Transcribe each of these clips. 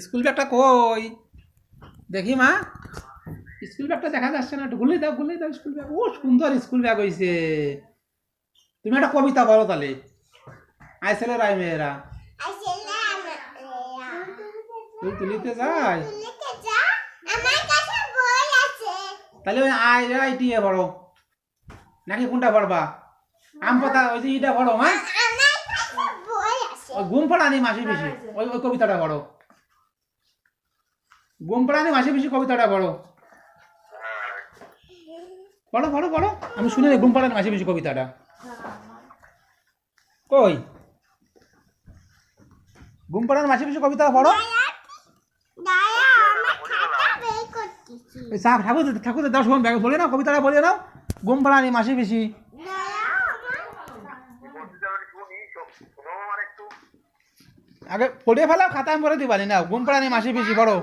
School ব্যাগটা কই দেখি মা, স্কুল ব্যাগটা দেখা যাচ্ছে না, একটু গুলে দাও স্কুল ব্যাগ। ও সুন্দর স্কুল ব্যাগ হয়েছে। তুমি একটা কবিতা বলো তাহলে, আই ছেলের আই মেয়েরা। তুই তুলিতে যাই তাহলে ওই আই আই টিয়ে পড়ো নাকি কোনটা পড়বা? আম পাতা ওই যে ইটা পড়ো মা, ওই ঘুম পড়ানি মাসি পিসি, ওই ওই কবিতাটা পড়ো। ঘুম পড়ানি মাসি পিসি কবিতাটা পড়ো, পড়ো পড়ো পড়ো। আমি শুনে ঘুম পড়ানি মাসি পিসি কবিতাটা কই? ঘুম পড়ানি মাসি পিসি কবিতা পড়ো। ঠাকুর ঠাকুর দাও শোন ব্যাগ বলে নাও, কবিতাটা বলে নাও। ঘুম পড়ানি মাসি পিসি আগে পড়ে ফেলাও, খাতায় পড়ে দিবানি না। ঘুম পড়ানি মাসি পিসি পড়ো,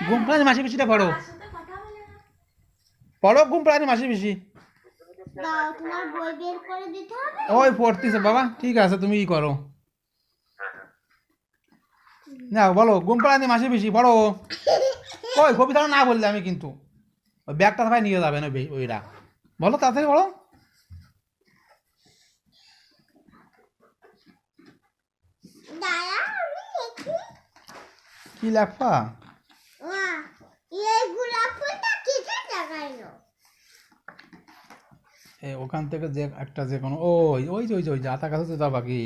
ঘুম পড়ানি মাসি পিসিটা পড়ো, পড়ো ঘুম পড়ানি মাসি পিসি। ওই পড়তেছে বাবা, ঠিক আছে তুমি ই করো না, বলো ঘুম পড়ানি মাসি পিসি পড়ো। ওই কবিতাটা না বললে আমি কিন্তু ওই ব্যাগটা সবাই নিয়ে যাবে না ওইরা। বলো তাড়াতাড়ি বলো। কি লেখা? ওখান থেকে যে একটা যে কোনো ওই ওই যে ওই যে আতা গাছ তো বাকি